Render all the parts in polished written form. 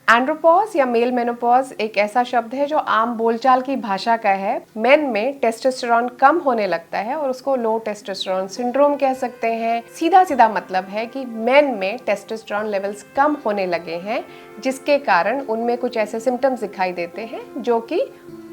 Andropause या male menopause एक ऐसा शब्द है जो आम बोलचाल की भाषा का है। मेन में टेस्टोस्टेरोन कम होने लगता है और उसको लो टेस्टोस्टेरोन सिंड्रोम कह सकते हैं। सीधा सीधा मतलब है कि मेन में टेस्टोस्टेरोन लेवल्स कम होने लगे हैं, जिसके कारण उनमें कुछ ऐसे सिम्टम्स दिखाई देते हैं जो कि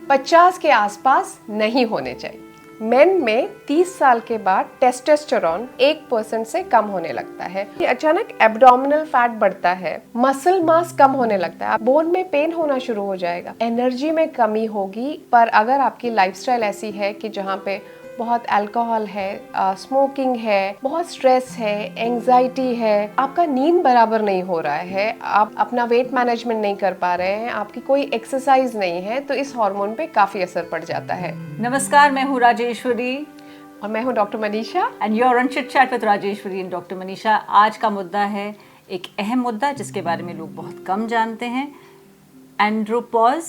50 के आसपास नहीं होने चाहिए। मेन में 30 साल के बाद टेस्टोस्टेरोन 1% से कम होने लगता है। अचानक एब्डोमिनल फैट बढ़ता है, मसल मास कम होने लगता है, बोन में पेन होना शुरू हो जाएगा, एनर्जी में कमी होगी। पर अगर आपकी लाइफस्टाइल ऐसी है कि जहाँ पे बहुत अल्कोहल है, स्मोकिंग है, बहुत स्ट्रेस है, एंजाइटी है, आपका नींद बराबर नहीं हो रहा है, आप अपना वेट मैनेजमेंट नहीं कर पा रहे हैं, आपकी कोई एक्सरसाइज नहीं है, तो इस हार्मोन पे काफी असर पड़ जाता है। नमस्कार, मैं हूँ राजेश्वरी और मैं हूँ doctor Manisha and you are on chit chat with Rajeshwari and doctor Manisha. आज का मुद्दा है एक अहम मुद्दा जिसके बारे में लोग बहुत कम जानते हैं, एंड्रोपॉज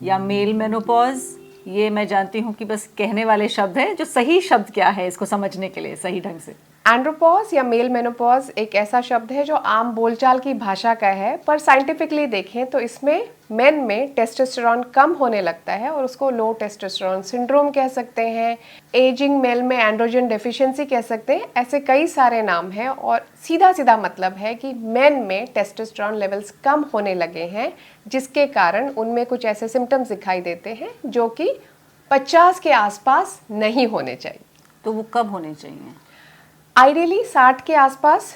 या मेल मेनोपॉज। ये मैं जानती हूँ कि बस कहने वाले शब्द है, जो सही शब्द क्या है इसको समझने के लिए सही ढंग से। एंड्रोपॉज या मेल मेनोपॉज एक ऐसा शब्द है जो आम बोलचाल की भाषा का है, पर साइंटिफिकली देखें तो इसमें मेन में टेस्टोस्टेरोन कम होने लगता है और उसको लो टेस्टोस्टेरोन सिंड्रोम कह सकते हैं, एजिंग मेल में एंड्रोजन डेफिशिएंसी कह सकते हैं। ऐसे कई सारे नाम हैं और सीधा सीधा मतलब है कि मेन में टेस्टोस्टेरोन लेवल्स कम होने लगे हैं, जिसके कारण उनमें कुछ ऐसे सिम्टम्स दिखाई देते हैं जो कि 50 के आसपास नहीं होने चाहिए। तो वो कब होने चाहिए? आइडियली 60 के आसपास।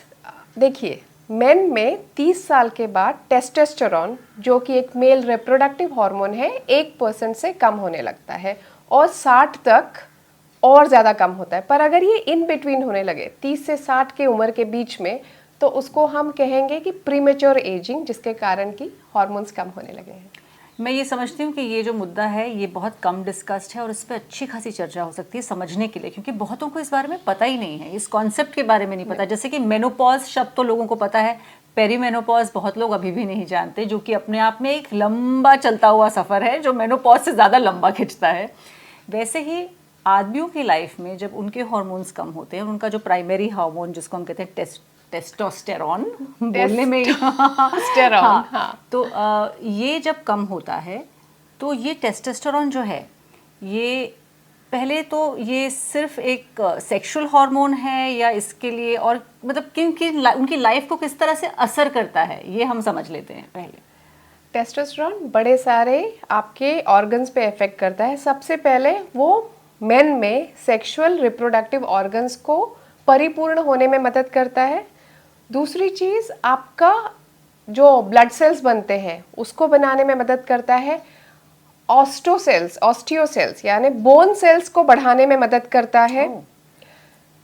देखिए, मेन में 30 साल के बाद टेस्टोस्टेरोन, जो कि एक मेल रिप्रोडक्टिव हार्मोन है, 1% से कम होने लगता है और 60 तक और ज़्यादा कम होता है। पर अगर ये इन बिटवीन होने लगे 30 से 60 के उम्र के बीच में, तो उसको हम कहेंगे कि प्रीमेच्योर एजिंग, जिसके कारण कि हार्मोन्स कम होने लगे हैं। मैं ये समझती हूँ कि ये जो मुद्दा है ये बहुत कम डिस्कस्ड है और इस पर अच्छी खासी चर्चा हो सकती है समझने के लिए, क्योंकि बहुतों को इस बारे में पता ही नहीं है, इस कॉन्सेप्ट के बारे में नहीं पता। जैसे कि मेनोपॉज शब्द तो लोगों को पता है, पेरीमेनोपॉज बहुत लोग अभी भी नहीं जानते, जो कि अपने आप में एक लंबा चलता हुआ सफ़र है जो मेनोपॉज से ज़्यादा लंबा खिंचता है। वैसे ही आदमियों की लाइफ में जब उनके हार्मोन्स कम होते हैं, उनका जो प्राइमरी हार्मोन जिसको हम कहते हैं टेस्टोस्टेरोन, बोलने में हाँ। तो ये जब कम होता है तो ये टेस्टोस्टेरोन जो है, ये पहले तो ये सिर्फ एक सेक्सुअल हार्मोन है या इसके लिए और मतलब किन उनकी लाइफ को किस तरह से असर करता है, ये हम समझ लेते हैं पहले। टेस्टोस्टेरोन बड़े सारे आपके ऑर्गन्स पे इफेक्ट करता है। सबसे पहले वो मेन में सेक्सुअल रिप्रोडक्टिव ऑर्गन्स को परिपूर्ण होने में मदद करता है। दूसरी चीज़, आपका जो ब्लड सेल्स बनते हैं उसको बनाने में मदद करता है। ऑस्टियोसेल्स यानी बोन सेल्स को बढ़ाने में मदद करता है।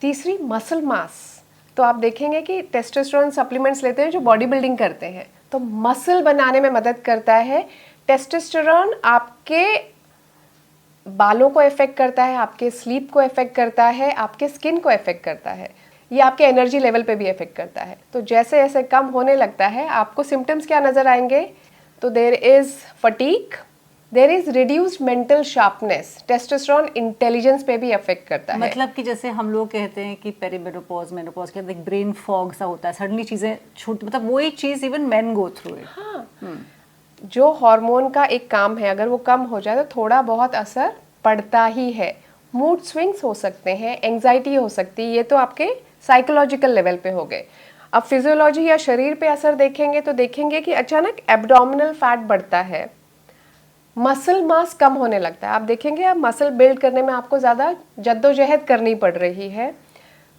तीसरी, मसल मास। तो आप देखेंगे कि टेस्टोस्टेरोन सप्लीमेंट्स लेते हैं जो बॉडी बिल्डिंग करते हैं, तो मसल बनाने में मदद करता है। टेस्टोस्टेरोन आपके बालों को इफेक्ट करता है, आपके स्लीप को इफेक्ट करता है, आपके स्किन को इफेक्ट करता है, ये आपके एनर्जी लेवल पे भी इफेक्ट करता है। तो जैसे जैसे कम होने लगता है, आपको सिम्टम्स क्या नजर आएंगे? तो there is fatigue, there is reduced mental sharpness. Testosterone intelligence पे भी इफेक्ट करता है। मतलब कि जैसे हम लोग कहते हैं कि पेरीमेनोपॉज मेनोपॉज के अंदर ब्रेन फॉग सा होता है, सडनली चीजें छूट, मतलब वही चीज even main go through it. हाँ, जो हार्मोन का एक काम है, अगर वो कम हो जाए तो थोड़ा बहुत असर पड़ता ही है। मूड स्विंग्स हो सकते हैं, एंजाइटी हो सकती है, ये तो आपके साइकोलॉजिकल लेवल पे हो गए। अब फिजियोलॉजी या शरीर पे असर देखेंगे तो देखेंगे कि अचानक एब्डोमिनल फैट बढ़ता है, मसल मास कम होने लगता है। आप देखेंगे अब मसल बिल्ड करने में आपको ज़्यादा जद्दोजहद करनी पड़ रही है।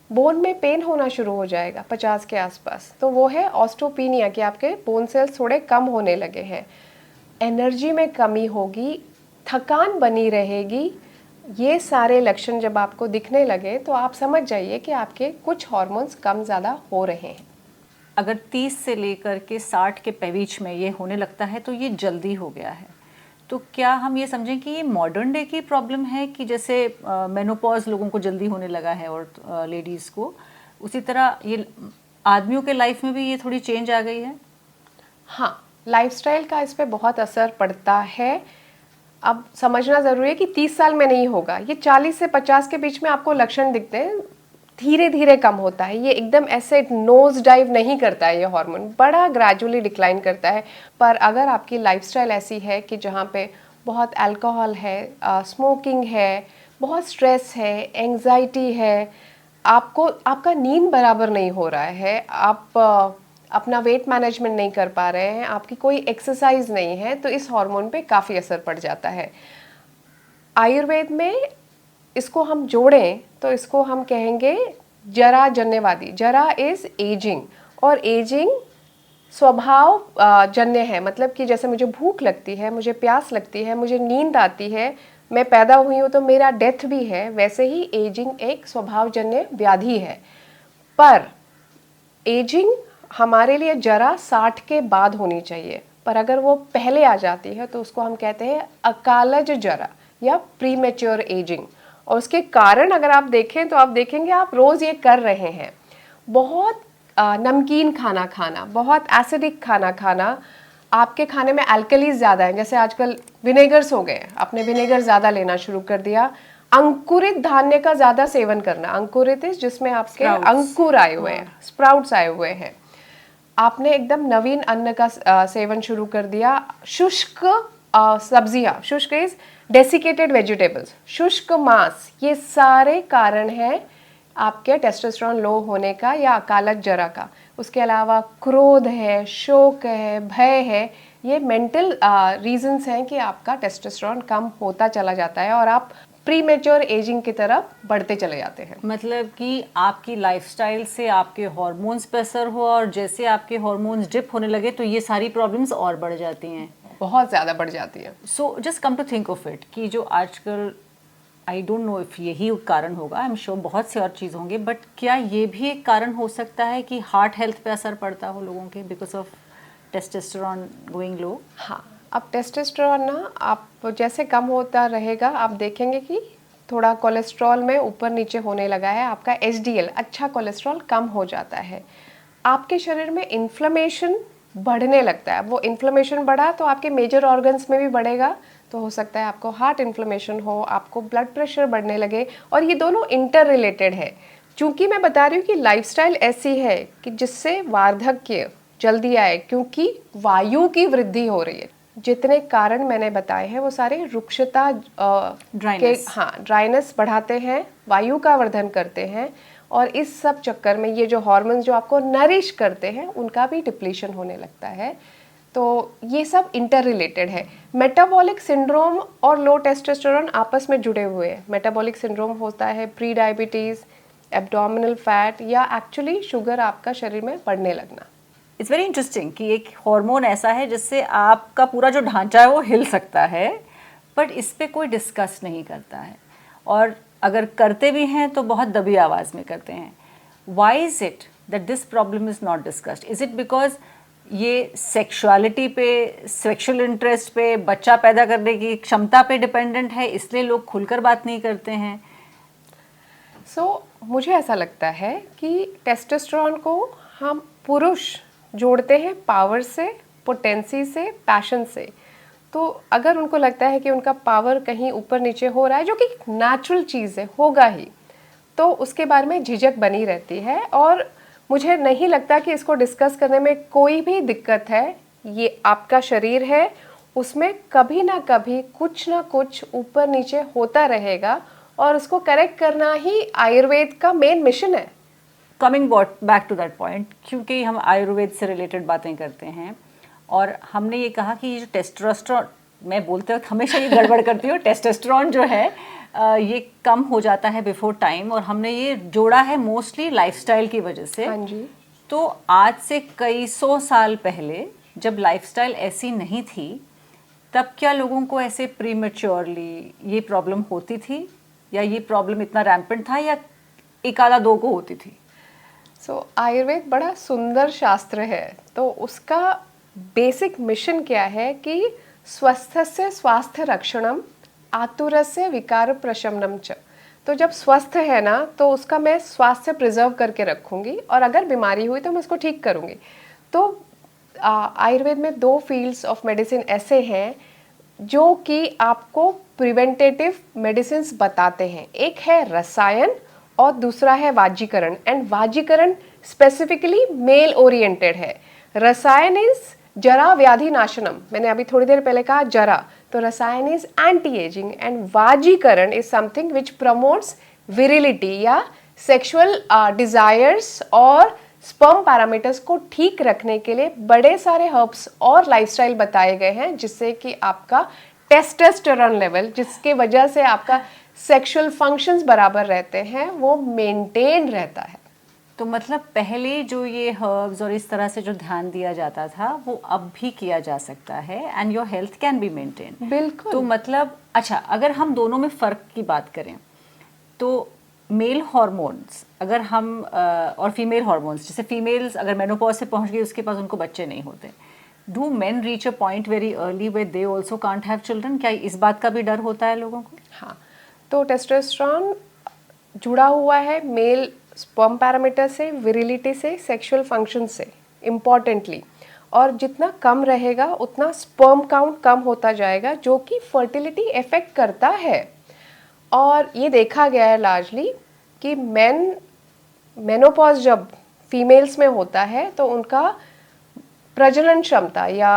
बोन में पेन होना शुरू हो जाएगा 50 के आसपास, तो वो है ऑस्टोपीनिया, कि आपके बोन सेल्स थोड़े कम होने लगे हैं। एनर्जी में कमी होगी, थकान बनी रहेगी। ये सारे लक्षण जब आपको दिखने लगे तो आप समझ जाइए कि आपके कुछ हार्मोन्स कम ज़्यादा हो रहे हैं। अगर 30 से लेकर के 60 के बीच में ये होने लगता है तो ये जल्दी हो गया है। तो क्या हम ये समझें कि ये मॉडर्न डे की प्रॉब्लम है कि जैसे मेनोपॉज लोगों को जल्दी होने लगा है और लेडीज़ को, उसी तरह ये आदमियों के लाइफ में भी ये थोड़ी चेंज आ गई है? हाँ, लाइफस्टाइल का इस पे बहुत असर पड़ता है। अब समझना ज़रूरी है कि 30 साल में नहीं होगा, ये 40 से 50 के बीच में आपको लक्षण दिखते हैं। धीरे धीरे कम होता है। ये एकदम ऐसे नोज डाइव नहीं करता है, ये हार्मोन बड़ा ग्रेजुअली डिक्लाइन करता है। पर अगर आपकी लाइफस्टाइल ऐसी है कि जहाँ पे बहुत अल्कोहल है, स्मोकिंग है, बहुत स्ट्रेस है, एंजाइटी है, आपको आपका नींद बराबर नहीं हो रहा है, आप अपना वेट मैनेजमेंट नहीं कर पा रहे हैं, आपकी कोई एक्सरसाइज नहीं है, तो इस हार्मोन पे काफ़ी असर पड़ जाता है। आयुर्वेद में इसको हम जोड़ें तो इसको हम कहेंगे जरा जन्यवादी। जरा इज एजिंग, और एजिंग स्वभाव जन्य है, मतलब कि जैसे मुझे भूख लगती है, मुझे प्यास लगती है, मुझे नींद आती है, मैं पैदा हुई हूँ तो मेरा डेथ भी है, वैसे ही एजिंग एक स्वभावजन्य व्याधि है। पर एजिंग हमारे लिए जरा 60 के बाद होनी चाहिए, पर अगर वो पहले आ जाती है तो उसको हम कहते हैं अकालज जरा या प्रीमेच्योर एजिंग। और उसके कारण अगर आप देखें तो आप देखेंगे आप रोज़ ये कर रहे हैं, बहुत नमकीन खाना खाना, बहुत एसिडिक खाना खाना, आपके खाने में अल्कलीज ज़्यादा है, जैसे आजकल विनेगर्स हो गए, आपने विनेगर ज़्यादा लेना शुरू कर दिया, अंकुरित धान्य का ज़्यादा सेवन करना, अंकुरित जिसमें आपके अंकुर आए हुए हैं, स्प्राउट्स आए हुए हैं, आपने एकदम नवीन अन्न का सेवन शुरू कर दिया, शुष्क सब्जियां, शुष्क इज डेसिकेटेड वेजिटेबल्स, शुष्क मांस, ये सारे कारण हैं आपके टेस्टोस्टेरोन लो होने का या अकालक जरा का। उसके अलावा क्रोध है, शोक है, भय है, ये मेंटल रीजंस हैं कि आपका टेस्टोस्टेरोन कम होता चला जाता है और आप प्रीमेच्योर एजिंग की तरफ बढ़ते चले जाते हैं। मतलब कि आपकी लाइफस्टाइल से आपके हार्मोन्स पर असर हुआ और जैसे आपके हार्मोन्स डिप होने लगे तो ये सारी प्रॉब्लम्स और बढ़ जाती हैं, बहुत ज़्यादा बढ़ जाती है। So just come to think of it कि जो आजकल, आई डोंट नो इफ यही कारण होगा, आई एम श्योर बहुत से और चीज़ होंगे, बट क्या ये भी एक कारण हो सकता है कि हार्ट हेल्थ पे असर पड़ता हो लोगों के बिकॉज ऑफ टेस्टोस्टेरोन गोइंग लो? हाँ, अब टेस्टोस्टेरोन ना आप जैसे कम होता रहेगा आप देखेंगे कि थोड़ा कोलेस्ट्रॉल में ऊपर नीचे होने लगा है, आपका एचडीएल अच्छा कोलेस्ट्रॉल कम हो जाता है, आपके शरीर में इन्फ्लेमेशन बढ़ने लगता है। वो इन्फ्लेमेशन बढ़ा तो आपके मेजर ऑर्गन्स में भी बढ़ेगा, तो हो सकता है आपको हार्ट इन्फ्लेमेशन हो, आपको ब्लड प्रेशर बढ़ने लगे, और ये दोनों इंटर रिलेटेड है। चूंकि मैं बता रही हूँ कि लाइफस्टाइल ऐसी है कि जिससे वार्धक्य जल्दी आए, क्योंकि वायु की वृद्धि हो रही है। जितने कारण मैंने बताए हैं वो सारे रुक्षता के, हाँ, ड्राइनेस बढ़ाते हैं, वायु का वर्धन करते हैं, और इस सब चक्कर में ये जो हार्मोन्स जो आपको नरिश करते हैं उनका भी डिप्लीशन होने लगता है। तो ये सब इंटर रिलेटेड है। मेटाबॉलिक सिंड्रोम और लो टेस्टोस्टेरोन आपस में जुड़े हुए हैं। मेटाबॉलिक सिंड्रोम होता है प्री डायबिटीज़, एब्डोमिनल फैट, या एक्चुअली शुगर आपका शरीर में बढ़ने लगना। इट्स वेरी इंटरेस्टिंग कि एक हार्मोन ऐसा है जिससे आपका पूरा जो ढांचा है वो हिल सकता है, बट इस पे कोई डिस्कस नहीं करता है, और अगर करते भी हैं तो बहुत दबी आवाज़ में करते हैं। Why is it that this problem is not discussed? Is it because ये सेक्सुअलिटी पे, सेक्सुअल इंटरेस्ट पे, बच्चा पैदा करने की क्षमता पे डिपेंडेंट है, इसलिए लोग खुलकर बात नहीं करते हैं? मुझे ऐसा लगता है कि टेस्टोस्टेरोन को हम पुरुष जोड़ते हैं पावर से, पोटेंसी से, पैशन से। तो अगर उनको लगता है कि उनका पावर कहीं ऊपर नीचे हो रहा है, जो कि नेचुरल चीज़ है, होगा ही, तो उसके बारे में झिझक बनी रहती है। और मुझे नहीं लगता कि इसको डिस्कस करने में कोई भी दिक्कत है। ये आपका शरीर है, उसमें कभी ना कभी कुछ ना कुछ ऊपर नीचे होता रहेगा, और उसको करेक्ट करना ही आयुर्वेद का मेन मिशन है। Coming back to that point, क्योंकि हम आयुर्वेद से रिलेटेड बातें करते हैं और हमने ये कहा कि ये जो टेस्टोस्टेरोन, मैं बोलते वक्त हमेशा ये गड़बड़ करती हूँ, टेस्टोस्टेरोन जो है ये कम हो जाता है बिफोर टाइम, और हमने ये जोड़ा है मोस्टली लाइफस्टाइल की वजह से। हाँ जी। तो आज से कई 100 साल पहले जब लाइफस्टाइल ऐसी नहीं थी, तब क्या लोगों को ऐसे प्रीमेच्योरली ये प्रॉब्लम होती थी, या ये प्रॉब्लम इतना रैम्पेंट था, या एक आधा दो को होती थी? आयुर्वेद बड़ा सुंदर शास्त्र है, तो उसका बेसिक मिशन क्या है कि स्वस्थस्य स्वास्थ्य रक्षणम, आतुरस्य विकार प्रशमनम च। तो जब स्वस्थ है ना, तो उसका मैं स्वास्थ्य प्रिजर्व करके रखूंगी, और अगर बीमारी हुई तो मैं उसको ठीक करूंगी। तो आयुर्वेद में 2 फील्ड्स ऑफ मेडिसिन ऐसे हैं जो कि आपको प्रिवेंटेटिव मेडिसिन बताते हैं। एक है रसायन और दूसरा है वाजीकरण, एंड वाजीकरण स्पेसिफिकली मेल ओरिएंटेड है। रसायन इज जरा व्याधि नाशनम, मैंने अभी थोड़ी देर पहले कहा जरा, तो rasayan is anti aging and vajikaran is something which promotes virility या सेक्सुअल डिजायर्स और स्पर्म पैरामीटर्स को ठीक रखने के लिए बड़े सारे हर्ब्स और लाइफस्टाइल बताए गए हैं, जिससे कि आपका टेस्टोस्टेरोन लेवल, जिसके वजह से आपका सेक्सुअल फंक्शंस बराबर रहते हैं, वो मेंटेन रहता है। तो मतलब पहले जो ये हर्ब्स और इस तरह से जो ध्यान दिया जाता था वो अब भी किया जा सकता है and your health can be maintain. बिल्कुल। तो मतलब अच्छा, अगर हम दोनों में फ़र्क की बात करें तो मेल हार्मोन्स अगर हम और फीमेल हार्मोन्स, जैसे फीमेल्स अगर मेनोपॉज से पहुंच गई उसके पास उनको बच्चे नहीं होते, do main reach a point very early way they also can't have children? क्या इस बात का भी डर होता है लोगों को? हाँ, तो टेस्टोस्टेरोन जुड़ा हुआ है मेल स्पर्म पैरामीटर से, विरिलिटी से, सेक्सुअल फंक्शन से इम्पॉर्टेंटली, और जितना कम रहेगा उतना स्पर्म काउंट कम होता जाएगा, जो कि फर्टिलिटी इफेक्ट करता है। और ये देखा गया है लार्जली कि मेनोपॉज जब फीमेल्स में होता है तो उनका प्रजनन क्षमता या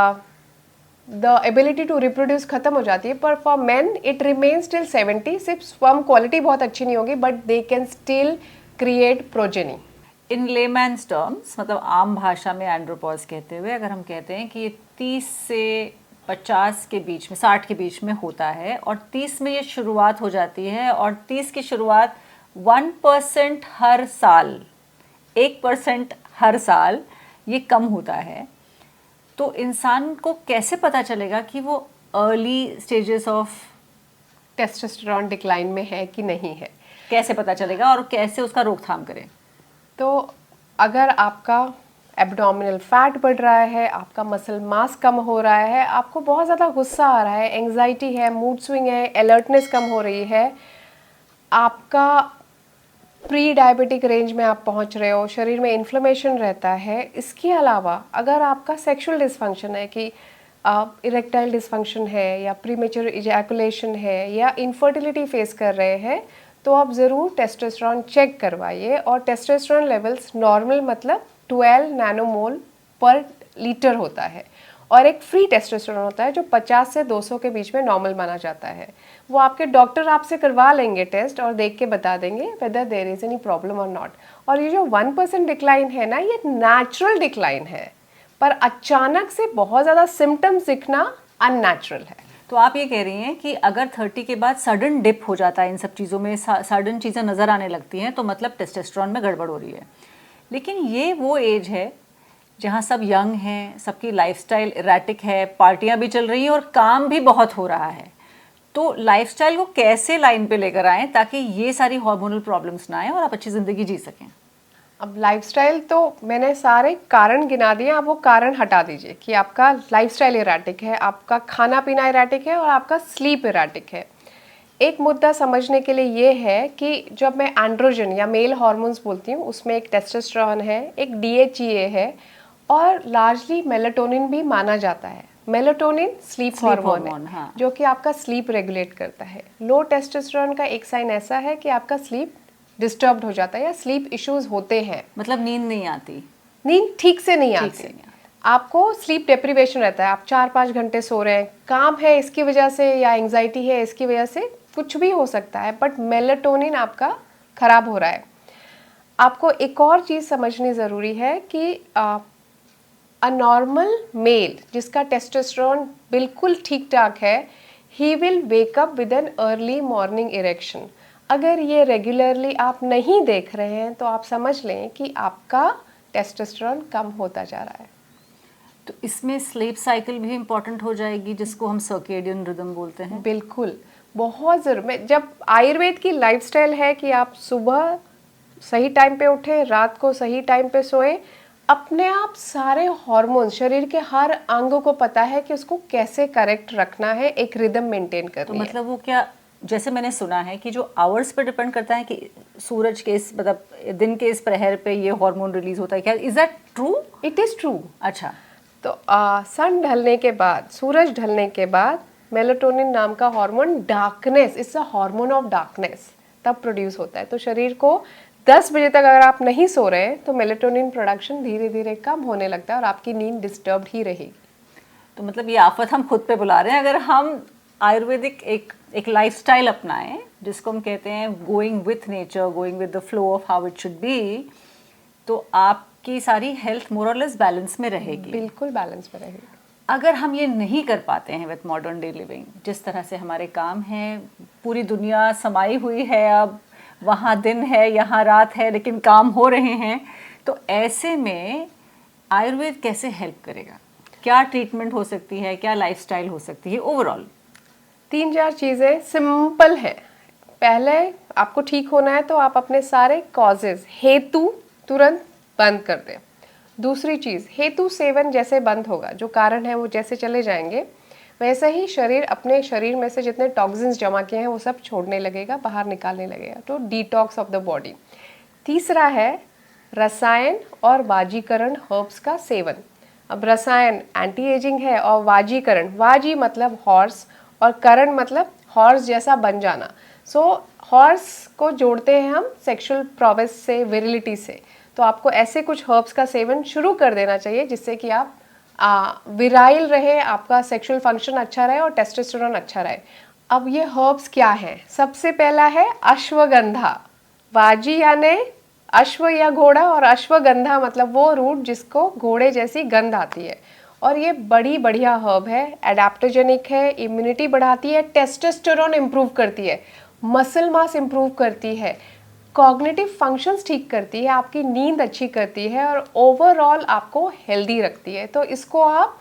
द एबिलिटी टू रिप्रोड्यूस खत्म हो जाती है, पर for main it remains till 70। सिर्फ स्पर्म क्वालिटी बहुत अच्छी नहीं होगी, but they can still create progeny. In layman's terms, मतलब आम भाषा में एंड्रोपॉज कहते हुए अगर हम कहते हैं कि ये 30 से 50 के बीच में, 60 के बीच में होता है, और 30 में ये शुरुआत हो जाती है, और 30 की शुरुआत 1% हर साल, 1% हर साल ये कम होता है, तो इंसान को कैसे पता चलेगा कि वो early stages of testosterone decline में है कि नहीं है? कैसे पता चलेगा और कैसे उसका रोकथाम करें? तो अगर आपका एब्डोमिनल फैट बढ़ रहा है, आपका मसल मास कम हो रहा है, आपको बहुत ज़्यादा गुस्सा आ रहा है, एंग्जाइटी है, मूड स्विंग है, अलर्टनेस कम हो रही है, आपका प्री डायबिटिक रेंज में आप पहुंच रहे हो, शरीर में इन्फ्लेमेशन रहता है, इसके अलावा अगर आपका सेक्सुअल डिसफंक्शन है कि इरेक्टाइल डिसफंक्शन है या प्रीमेच्योर इजैकुलेशन है या इनफर्टिलिटी फेस कर रहे हैं, तो आप ज़रूर टेस्टोस्टेरोन चेक करवाइए। और टेस्टोस्टेरोन लेवल्स नॉर्मल मतलब 12 नैनोमोल पर लीटर होता है, और एक फ्री टेस्टोस्टेरोन होता है जो 50 से 200 के बीच में नॉर्मल माना जाता है। वो आपके डॉक्टर आपसे करवा लेंगे टेस्ट और देख के बता देंगे whether there is any problem और नॉट। और ये जो 1% डिक्लाइन है ना, ये नेचुरल डिक्लाइन है, पर अचानक से बहुत ज़्यादा सिम्टम्स दिखना अननेचुरल है। तो आप ये कह रही हैं कि अगर 30 के बाद सडन डिप हो जाता है इन सब चीज़ों में, सडन चीज़ें नज़र आने लगती हैं, तो मतलब टेस्टोस्टेरोन में गड़बड़ हो रही है। लेकिन ये वो एज है जहाँ सब यंग हैं, सबकी लाइफस्टाइल इरेटिक है, पार्टियाँ भी चल रही हैं और काम भी बहुत हो रहा है, तो लाइफस्टाइल को कैसे लाइन पे लेकर आएं ताकि ये सारी हार्मोनल प्रॉब्लम्स ना आए और आप अच्छी ज़िंदगी जी सकें? अब लाइफस्टाइल तो मैंने सारे कारण गिना दिए, आप वो कारण हटा दीजिए कि आपका लाइफस्टाइल इरेटिक है, आपका खाना पीना इरेटिक है और आपका स्लीप इरेटिक है। एक मुद्दा समझने के लिए ये है कि जब मैं एंड्रोजन या मेल हार्मोन्स बोलती हूँ, उसमें एक टेस्टोस्टेरोन है, एक DHEA है, और लार्जली मेलाटोनिन भी माना जाता है। मेलाटोनिन स्लीप हार्मोन है, हाँ। जो कि आपका स्लीप रेगुलेट करता है। लो टेस्टोस्टेरोन का एक साइन ऐसा है कि आपका स्लीप डिस्टर्ब्ड हो जाता है या स्लीप इश्यूज होते हैं, मतलब नींद नहीं आती, नींद ठीक से नहीं आती, आपको स्लीप डेप्रिवेशन रहता है, आप 4-5 घंटे सो रहे हैं, काम है इसकी वजह से या एंग्जाइटी है इसकी वजह से, कुछ भी हो सकता है, बट मेलाटोनिन आपका खराब हो रहा है। आपको एक और चीज़ समझनी ज़रूरी है कि अ नॉर्मल मेल जिसका टेस्टोस्टेरोन बिल्कुल ठीक ठाक है, he will wake up with an early morning erection. अगर ये रेगुलरली आप नहीं देख रहे हैं तो आप समझ लें कि आपका टेस्टोस्टेरोन कम होता जा रहा है। तो इसमें स्लीप साइकिल भी इम्पोर्टेंट हो जाएगी, जिसको हम सर्केडियन रिदम बोलते हैं। बिल्कुल, बहुत ज़रूर। जब आयुर्वेद की लाइफस्टाइल है कि आप सुबह सही टाइम पे उठें, रात को सही टाइम पे सोएं, अपने आप सारे हार्मोन, शरीर के हर अंग को पता है कि उसको कैसे करेक्ट रखना है, एक रिदम मेंटेन करनी है। तो मतलब वो क्या, जैसे मैंने सुना है कि जो आवर्स पे डिपेंड करता है कि सूरज के इस, मतलब दिन के इस प्रहर पे ये हार्मोन रिलीज होता है, क्या is that true? It is true. अच्छा, तो सन ढलने के बाद, सूरज ढलने के बाद मेलाटोनिन नाम का hormone, darkness, it's a hormone of darkness, तब प्रोड्यूस होता है। तो शरीर को 10 बजे तक अगर आप नहीं सो रहे हैं तो मेलेटोनिन प्रोडक्शन धीरे धीरे कम होने लगता है और आपकी नींद डिस्टर्ब्ड ही रहेगी। तो मतलब ये आफत हम खुद पे बुला रहे हैं। अगर हम आयुर्वेदिक एक लाइफस्टाइल अपनाएं जिसको हम कहते हैं going with nature, going with the flow of how it should be, तो आपकी सारी हेल्थ मोर और लेस बैलेंस में रहेगी। बिल्कुल बैलेंस में रहेगी। अगर हम ये नहीं कर पाते हैं विथ मॉडर्न डे लिविंग, जिस तरह से हमारे काम हैं, पूरी दुनिया समाई हुई है, अब वहाँ दिन है यहाँ रात है लेकिन काम हो रहे हैं, तो ऐसे में आयुर्वेद कैसे हेल्प करेगा? क्या ट्रीटमेंट हो सकती है, क्या लाइफस्टाइल हो सकती है ओवरऑल? 3-4 चीज़ें सिंपल है। पहले आपको ठीक होना है तो आप अपने सारे कॉजेज, हेतु तुरंत बंद कर दें। दूसरी चीज़, हेतु सेवन जैसे बंद होगा, जो कारण है वो जैसे चले जाएंगे, वैसे ही शरीर अपने शरीर में से जितने टॉक्सिन्स जमा किए हैं वो सब छोड़ने लगेगा, बाहर निकालने लगेगा। तो डिटॉक्स ऑफ द बॉडी। तीसरा है रसायन और वाजीकरण हर्ब्स का सेवन। अब रसायन एंटी एजिंग है और वाजीकरण, वाजी मतलब हॉर्स और करण मतलब हॉर्स जैसा बन जाना। सो हॉर्स को जोड़ते हैं हम सेक्सुअल प्रोवेस से, विरिलिटी से। तो आपको ऐसे कुछ हर्ब्स का सेवन शुरू कर देना चाहिए जिससे कि आप विराइल रहे, आपका सेक्सुअल फंक्शन अच्छा रहे और टेस्टोस्टेरोन अच्छा रहे। अब ये हर्ब्स क्या हैं? सबसे पहला है अश्वगंधा। वाजी यानी अश्व या घोड़ा और अश्वगंधा मतलब वो रूट जिसको घोड़े जैसी गंध आती है। और ये बड़ी बढ़िया हर्ब है, एडेप्टोजेनिक है, इम्यूनिटी बढ़ाती है, टेस्टोस्टेरोन इम्प्रूव करती है, मसल मास इम्प्रूव करती है, कॉग्निटिव फंक्शंस ठीक करती है, आपकी नींद अच्छी करती है और ओवरऑल आपको हेल्दी रखती है। तो इसको आप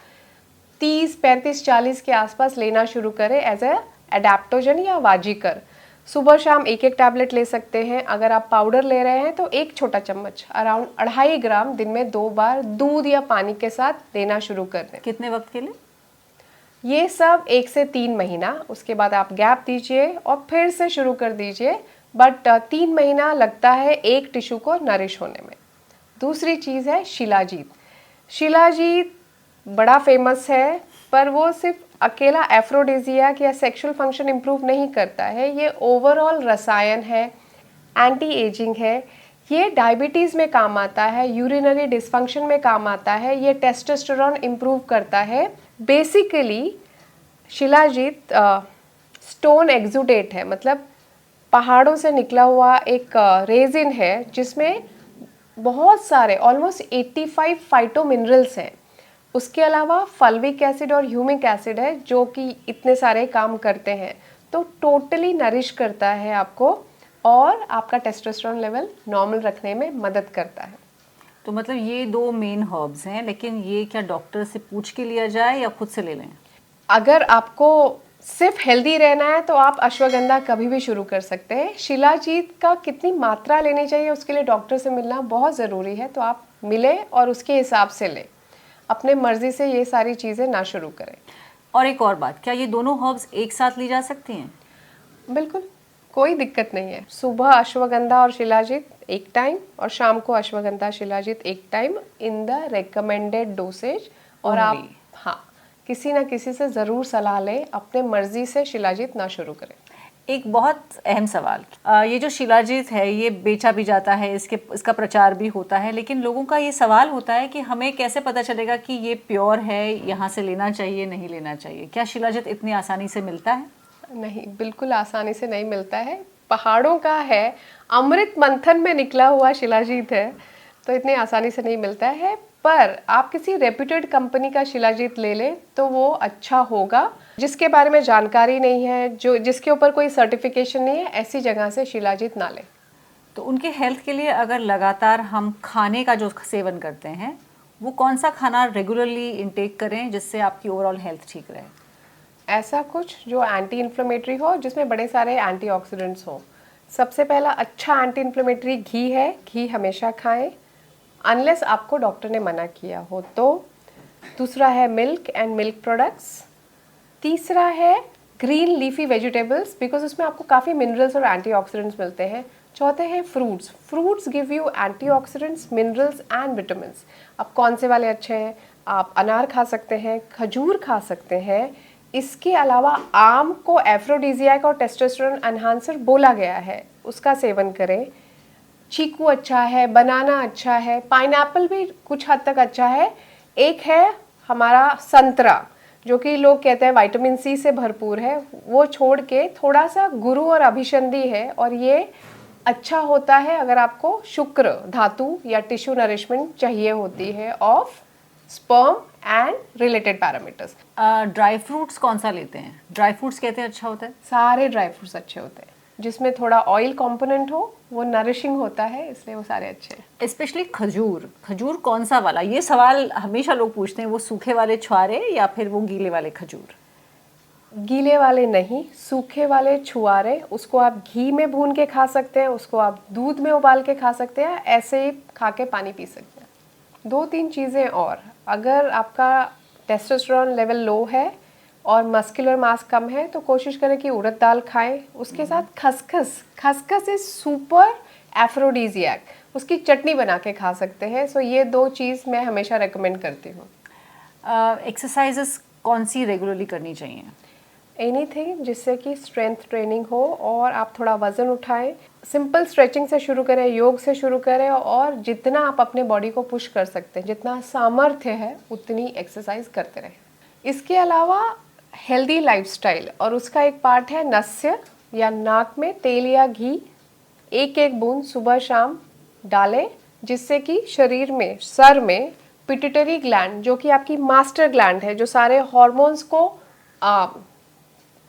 30, 35, 40 के आसपास लेना शुरू करें एज ए एडेप्टोजन या वाजीकर। सुबह शाम एक एक टैबलेट ले सकते हैं। अगर आप पाउडर ले रहे हैं तो एक छोटा चम्मच अराउंड 2.5 ग्राम दिन में 2 बार दूध या पानी के साथ लेना शुरू कर दें। कितने वक्त के लिए? ये सब 1 से 3 महीना, उसके बाद आप गैप दीजिए और फिर से शुरू कर दीजिए। बट 3 महीना लगता है एक टिश्यू को नरिश होने में। दूसरी चीज़ है शिलाजीत। शिलाजीत बड़ा फेमस है पर वो सिर्फ अकेला एफ्रोडिजियाक या सेक्सुअल फंक्शन इंप्रूव नहीं करता है। ये ओवरऑल रसायन है, एंटी एजिंग है, ये डायबिटीज़ में काम आता है, यूरिनरी डिसफंक्शन में काम आता है, ये टेस्टोस्टेरोन इंप्रूव करता है। बेसिकली शिलाजीत स्टोन एक्सुडेट है, मतलब पहाड़ों से निकला हुआ एक रेजिन है जिसमें बहुत सारे ऑलमोस्ट 85 फाइटो मिनरल्स हैं। उसके अलावा फल्विक एसिड और ह्यूमिक एसिड है जो कि इतने सारे काम करते हैं। तो टोटली नरिश करता है आपको और आपका टेस्टोस्टेरोन लेवल नॉर्मल रखने में मदद करता है। तो मतलब ये 2 मेन हर्ब्स हैं, लेकिन ये क्या डॉक्टर से पूछ के लिया जाए या खुद से ले लें? अगर आपको सिर्फ हेल्दी रहना है तो आप अश्वगंधा कभी भी शुरू कर सकते हैं। शिलाजीत का कितनी मात्रा लेनी चाहिए उसके लिए डॉक्टर से मिलना बहुत ज़रूरी है। तो आप मिले और उसके हिसाब से लें, अपने मर्जी से ये सारी चीज़ें ना शुरू करें। और एक और बात, क्या ये दोनों हर्ब्स एक साथ ली जा सकती हैं? बिल्कुल, कोई दिक्कत नहीं है। सुबह अश्वगंधा और शिलाजीत एक टाइम और शाम को अश्वगंधा शिलाजीत एक time in the recommended dosage. और आप किसी ना किसी से ज़रूर सलाह लें, अपने मर्जी से शिलाजीत ना शुरू करें। एक बहुत अहम सवाल, ये जो शिलाजीत है ये बेचा भी जाता है, इसका प्रचार भी होता है, लेकिन लोगों का ये सवाल होता है कि हमें कैसे पता चलेगा कि ये प्योर है, यहाँ से लेना चाहिए नहीं लेना चाहिए? क्या शिलाजीत इतनी आसानी से मिलता है? नहीं, बिल्कुल आसानी से नहीं मिलता है। पहाड़ों का है, अमृत मंथन में निकला हुआ शिलाजीत है, तो इतनी आसानी से नहीं मिलता है। पर आप किसी रेप्यूटेड कंपनी का शिलाजीत ले लें तो वो अच्छा होगा। जिसके बारे में जानकारी नहीं है, जिसके ऊपर कोई सर्टिफिकेशन नहीं है, ऐसी जगह से शिलाजीत ना लें। तो उनके हेल्थ के लिए अगर लगातार हम खाने का जो सेवन करते हैं, वो कौन सा खाना रेगुलरली इंटेक करें जिससे आपकी ओवरऑल हेल्थ ठीक रहे? ऐसा कुछ जो एंटी इन्फ्लेमेटरी हो, जिसमें बड़े सारे एंटीऑक्सीडेंट्स हो। सबसे पहला अच्छा एंटी इन्फ्लेमेटरी घी है, घी हमेशा खाएं अनलेस आपको डॉक्टर ने मना किया हो तो। दूसरा है मिल्क एंड मिल्क प्रोडक्ट्स। तीसरा है ग्रीन लीफी वेजिटेबल्स, बिकॉज उसमें आपको काफ़ी मिनरल्स और एंटीऑक्सीडेंट्स मिलते हैं। चौथे हैं fruits. Fruits give you antioxidants, minerals and vitamins. अब कौन से वाले अच्छे हैं? आप अनार खा सकते हैं, खजूर खा सकते हैं, इसके अलावा आम को एफ्रोडीजियाक और टेस्टोस्टेरोन एनहांसर बोला गया है, उसका सेवन करें। चीकू अच्छा है, बनाना अच्छा है, पाइनएप्पल भी कुछ हद तक अच्छा है। एक है हमारा संतरा, जो कि लोग कहते हैं विटामिन सी से भरपूर है, वो छोड़ के थोड़ा सा गुरु और अभिसंधि है, और ये अच्छा होता है अगर आपको शुक्र धातु या टिश्यू नरिशमेंट चाहिए होती है of sperm and related parameters. Dry fruits कौन सा लेते हैं? ड्राई फ्रूट्स कहते हैं अच्छा होता है। सारे ड्राई फ्रूट्स अच्छे होते हैं, जिसमें थोड़ा ऑयल कंपोनेंट हो, वो नरिशिंग होता है, इसलिए वो सारे अच्छे हैं। स्पेशली खजूर। खजूर कौन सा वाला? ये सवाल हमेशा लोग पूछते हैं, वो सूखे वाले छुआरे या फिर वो गीले वाले खजूर? गीले वाले नहीं, सूखे वाले छुआरे। उसको आप घी में भून के खा सकते हैं, उसको आप दूध में उबाल के खा सकते हैं, ऐसे ही खा के पानी पी सकते हैं। 2-3 चीज़ें और, अगर आपका टेस्टोस्टेरोन लेवल लो है और मस्कुलर मास कम है तो कोशिश करें कि उड़द दाल खाएं। उसके साथ खसखस, खसखस इज सुपर एफ्रोडीजियाक, उसकी चटनी बना के खा सकते हैं। सो ये 2 चीज़ मैं हमेशा रेकमेंड करती हूँ। एक्सरसाइजेस कौन सी रेगुलरली करनी चाहिए? एनीथिंग जिससे कि स्ट्रेंथ ट्रेनिंग हो और आप थोड़ा वजन उठाएं। सिंपल स्ट्रेचिंग से शुरू करें, योग से शुरू करें, और जितना आप अपने बॉडी को पुश कर सकते हैं, जितना सामर्थ्य है उतनी एक्सरसाइज करते रहें। इसके अलावा हेल्दी लाइफस्टाइल, और उसका एक पार्ट है नस्य या नाक में तेल या घी 1-1 बूंद सुबह शाम डालें, जिससे कि शरीर में, सर में पिट्यूटरी ग्लैंड, जो कि आपकी मास्टर ग्लैंड है, जो सारे हॉर्मोन्स को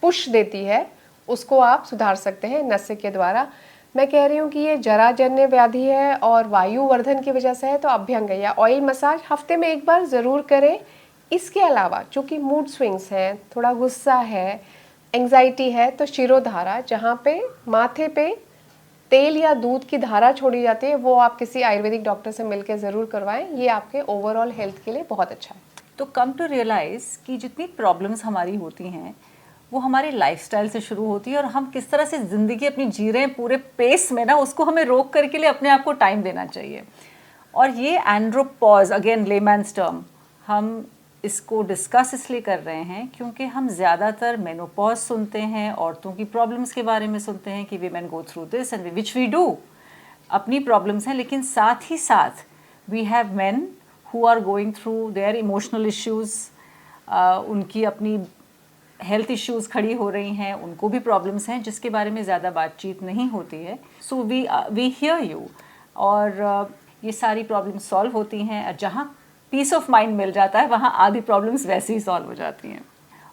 पुश देती है, उसको आप सुधार सकते हैं नस्य के द्वारा। मैं कह रही हूँ कि ये जराजन्य व्याधि है और वायुवर्धन की वजह से है, तो अभ्यंग या ऑयल मसाज हफ्ते में 1 बार ज़रूर करें। इसके अलावा चूँकि मूड स्विंग्स हैं, थोड़ा गुस्सा है, एंग्जाइटी है, तो शिरोधारा, जहाँ पे माथे पे तेल या दूध की धारा छोड़ी जाती है, वो आप किसी आयुर्वेदिक डॉक्टर से मिलकर ज़रूर करवाएं। ये आपके ओवरऑल हेल्थ के लिए बहुत अच्छा है। तो कम टू रियलाइज कि जितनी प्रॉब्लम्स हमारी होती हैं वो हमारे लाइफस्टाइल से शुरू होती है, और हम किस तरह से ज़िंदगी अपनी जी रहे हैं पूरे पेस में ना, उसको हमें रोक करके लिए अपने आप को टाइम देना चाहिए। और ये एंड्रोपॉज, अगेन लेमैन्स टर्म, हम इसको डिस्कस इसलिए कर रहे हैं क्योंकि हम ज़्यादातर मेनोपॉज सुनते हैं, औरतों की प्रॉब्लम्स के बारे में सुनते हैं कि women go through this and which we do, अपनी प्रॉब्लम्स हैं, लेकिन साथ ही साथ we have men who are going through their emotional issues, उनकी अपनी हेल्थ इश्यूज़ खड़ी हो रही हैं, उनको भी प्रॉब्लम्स हैं जिसके बारे में ज़्यादा बातचीत नहीं होती है। सो वी हियर यू, और ये सारी प्रॉब्लम्स सॉल्व होती हैं। जहाँ पीस ऑफ माइंड मिल जाता है वहाँ आधी प्रॉब्लम्स वैसे ही सॉल्व हो जाती हैं।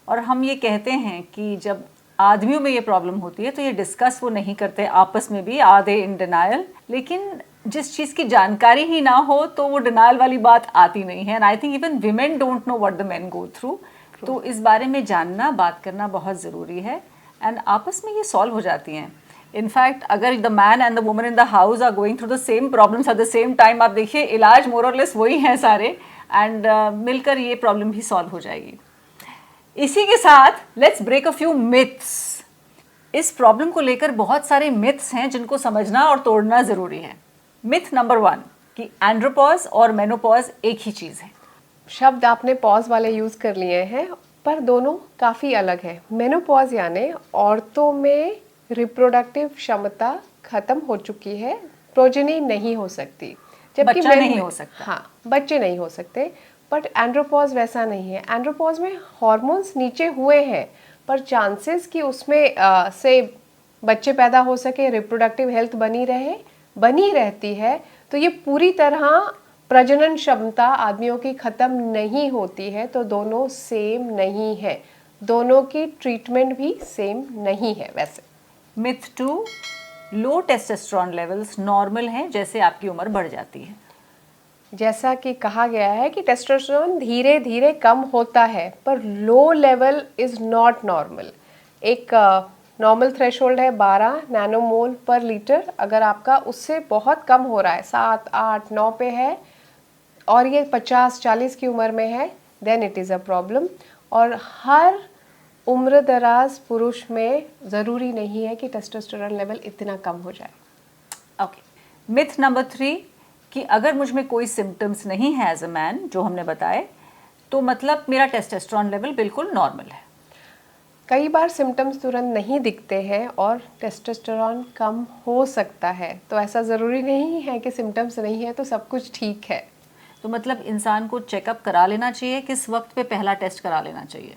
और हम ये कहते हैं कि जब आदमियों में ये प्रॉब्लम होती है तो ये डिस्कस वो नहीं करते आपस में भी, आधे इन डिनायल, लेकिन जिस चीज़ की जानकारी ही ना हो तो वो डिनायल वाली बात आती नहीं है। And I think even women don't know what the main go through. तो इस बारे में जानना, बात करना बहुत ज़रूरी है, एंड आपस में ये सॉल्व हो जाती हैं। इनफैक्ट अगर the man and the woman in the house are going through the same problems at the same time, आप देखिए इलाज मोर और लेस वही हैं सारे, एंड मिलकर ये प्रॉब्लम भी सॉल्व हो जाएगी। इसी के साथ let's break a few myths. इस प्रॉब्लम को लेकर बहुत सारे मिथ्स हैं जिनको समझना और तोड़ना ज़रूरी है। मिथ नंबर 1 कि एंड्रोपॉज और मेनोपॉज एक ही चीज़ है। शब्द आपने पॉज वाले यूज़ कर लिए हैं, पर दोनों काफ़ी अलग है। मेनोपॉज यानी औरतों में रिप्रोडक्टिव क्षमता खत्म हो चुकी है, प्रोजनी नहीं हो सकती, जबकि बच्चा नहीं हो सकता। हाँ, बच्चे नहीं हो सकते। बट एंड्रोपॉज वैसा नहीं है। एंड्रोपॉज में हार्मोन्स नीचे हुए हैं, पर चांसेस कि उसमें से बच्चे पैदा हो सके, रिप्रोडक्टिव हेल्थ बनी रहती है। तो ये पूरी तरह प्रजनन क्षमता आदमियों की खत्म नहीं होती है, तो दोनों सेम नहीं है, दोनों की ट्रीटमेंट भी सेम नहीं है। वैसे मिथ 2, लो टेस्टोस्टेरोन लेवल्स नॉर्मल हैं जैसे आपकी उम्र बढ़ जाती है। जैसा कि कहा गया है कि टेस्टोस्टेरोन धीरे धीरे कम होता है, पर low level is not normal. एक नॉर्मल थ्रेशोल्ड है 12 नैनोमोल पर लीटर। अगर आपका उससे बहुत कम हो रहा है, 7, 8, 9 पे है, और ये 50-40 की उम्र में है, then it is a problem. और हर उम्र दराज पुरुष में ज़रूरी नहीं है कि टेस्टोस्टेरोन लेवल इतना कम हो जाए। ओके। मिथ नंबर 3 कि अगर मुझ में कोई सिम्टम्स नहीं है एज अ मैन, जो हमने बताए, तो मतलब मेरा टेस्टोस्टेरोन लेवल बिल्कुल नॉर्मल है। कई बार सिम्टम्स तुरंत नहीं दिखते हैं और टेस्टोस्टेरॉन कम हो सकता है, तो ऐसा ज़रूरी नहीं है कि सिम्टम्स नहीं है तो सब कुछ ठीक है। तो मतलब इंसान को चेकअप करा लेना चाहिए, किस वक्त पे पहला टेस्ट करा लेना चाहिए?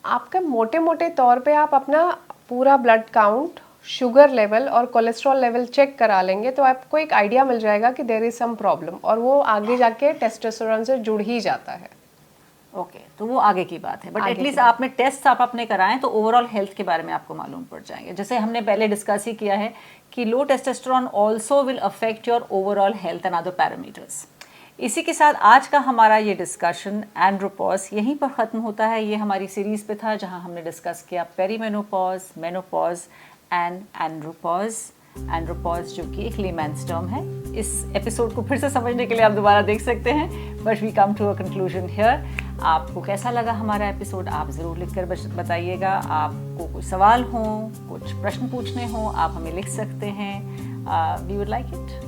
आपका मोटे मोटे तौर पे आप अपना पूरा ब्लड काउंट, शुगर लेवल और कोलेस्ट्रॉल लेवल चेक करा लेंगे तो आपको एक आइडिया मिल जाएगा कि देयर इज सम प्रॉब्लम, और वो आगे जाके टेस्टोस्टेरोन से जुड़ ही जाता है। ओके, तो वो आगे की बात है, बट आगे एटलीस्ट की बात। आपने टेस्ट आप अपने कराएं तो ओवरऑल हेल्थ के बारे में आपको मालूम पड़ जाएंगे। जैसे हमने पहले डिस्कस ही किया है कि low testosterone also will affect your overall health and other parameters. इसी के साथ आज का हमारा ये डिस्कशन एंड्रोपॉज यहीं पर ख़त्म होता है। ये हमारी सीरीज़ पे था जहां हमने डिस्कस किया perimenopause, menopause and andropause. Andropause जो कि एक लेमैन्स टर्म है। इस एपिसोड को फिर से समझने के लिए आप दोबारा देख सकते हैं, but we come to a conclusion here. आपको कैसा लगा हमारा एपिसोड आप ज़रूर लिखकर बताइएगा। आपको कोई सवाल हो, कुछ प्रश्न पूछने हो, आप हमें लिख सकते हैं। We would like it.